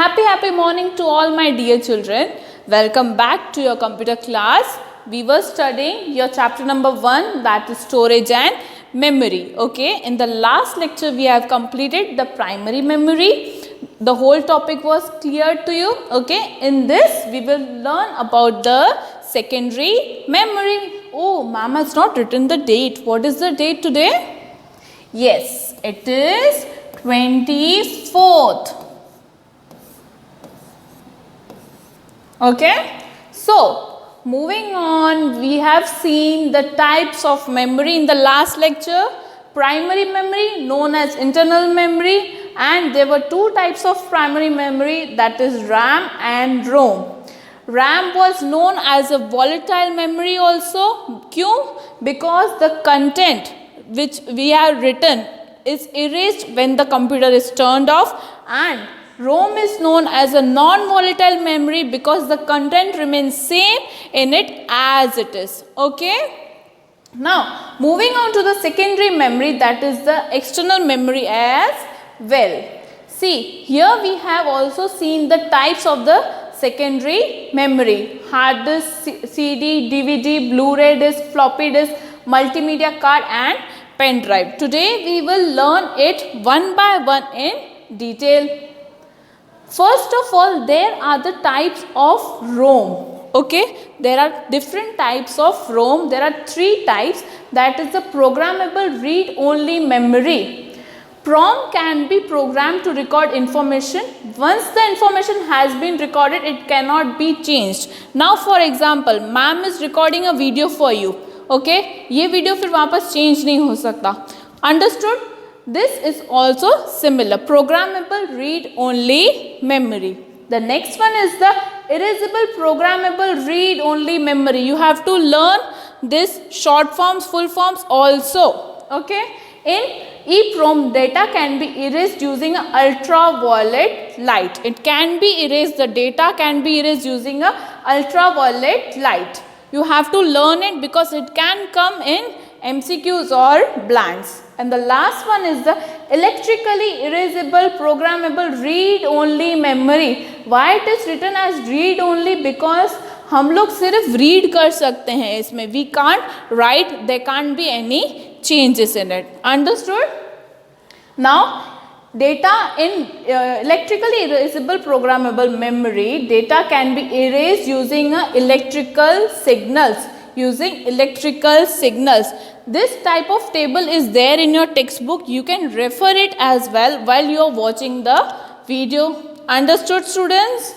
Happy morning to all my dear children. Welcome back to your computer class. We were studying your chapter number 1, that is storage and memory. Okay, in the last lecture we have completed the primary memory. The whole topic was clear to you. Okay, in this we will learn about the secondary memory. Oh, ma'am has not written the date. What is the date today? Yes, it is 24th. Okay, so moving on, we have seen the types of memory in the last lecture. Primary memory known as internal memory, and there were two types of primary memory, that is RAM and ROM. RAM was known as a volatile memory also. Kyun? Because the content which we have written is erased when the computer is turned off, and ROM is known as a non-volatile memory because the content remains same in it as it is. Okay. Now, moving on to the secondary memory, that is the external memory as well. See, here we have also seen the types of the secondary memory. Hard disk, CD, DVD, Blu-ray disc, floppy disk, multimedia card and pen drive. Today we will learn it one by one in detail. First of all, there are the types of ROM. Okay, there are different types of ROM. There are three types. That is the programmable read-only memory. PROM can be programmed to record information. Once the information has been recorded, it cannot be changed. Now, for example, ma'am is recording a video for you. Okay, ये video फिर वापस change नहीं हो सकता. Understood? This is also similar, programmable read-only memory. The next one is the erasable programmable read-only memory. You have to learn this short forms, full forms also. Okay. In EEPROM, data can be erased using an ultraviolet light. It can be erased, the data can be erased using an ultraviolet light. You have to learn it because it can come in MCQs or blanks. And the last one is the electrically erasable programmable read-only memory. Why it is written as read-only? Because हम लोग सिर्फ read कर सकते हैं इसमें. We can't write. There can't be any changes in it. Understood? Now, data in electrically erasable programmable memory, data can be erased using electrical signals. This type of table is there in your textbook. You can refer it as well while you are watching the video. Understood, students?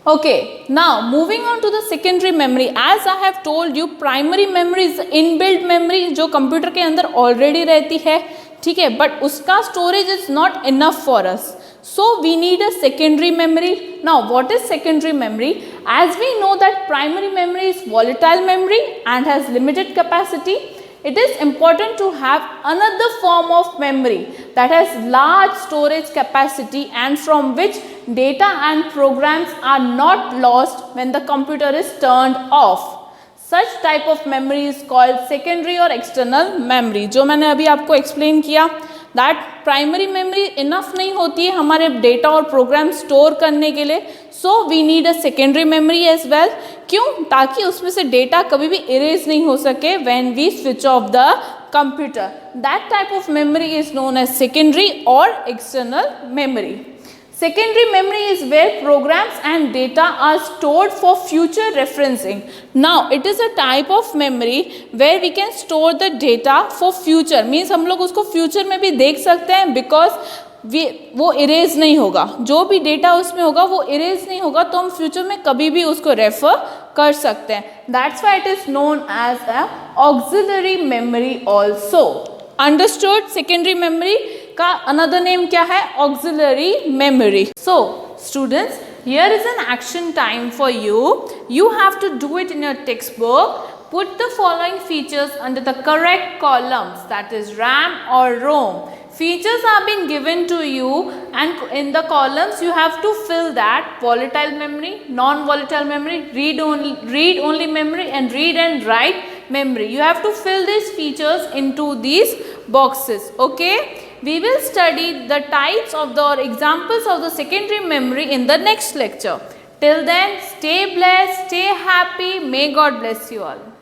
Okay, now moving on to the secondary memory. As I have told you, primary memory is inbuilt memory जो computer के अंदर already रहती है, ठीक है, but उसका storage is not enough for us. So we need a secondary memory. Now what is secondary memory? As we know that primary memory is volatile memory and has limited capacity, it is important to have another form of memory that has large storage capacity and from which data and programs are not lost when the computer is turned off. Such type of memory is called secondary or external memory. जो मैंने अभी आपको explain किया, that primary memory enough नहीं होती है हमारे data और program store करने के लिए, so we need a secondary memory as well. क्यों? ताकि उसमें से data कभी भी erase नहीं हो सके when we switch off the computer. That type of memory is known as secondary or external memory. Secondary memory is where programs and data are stored for future referencing. Now, it is a type of memory where we can store the data for future. Means हम लोग उसको future में भी देख सकते हैं because वो erase नहीं होगा. जो भी data उसमें होगा वो erase नहीं होगा, तो हम future में कभी भी उसको refer कर सकते हैं. That's why it is known as a auxiliary memory also. Understood? Secondary memory का another name क्या है? Auxiliary memory. So, students, here is an action time for you. You have to do it in your textbook. Put the following features under the correct columns, that is RAM or ROM. Features are being given to you and in the columns you have to fill that volatile memory, non-volatile memory, read-only memory and read and write memory. You have to fill these features into these boxes. Okay. We will study the types of the or examples of the secondary memory in the next lecture. Till then, stay blessed, stay happy. May God bless you all.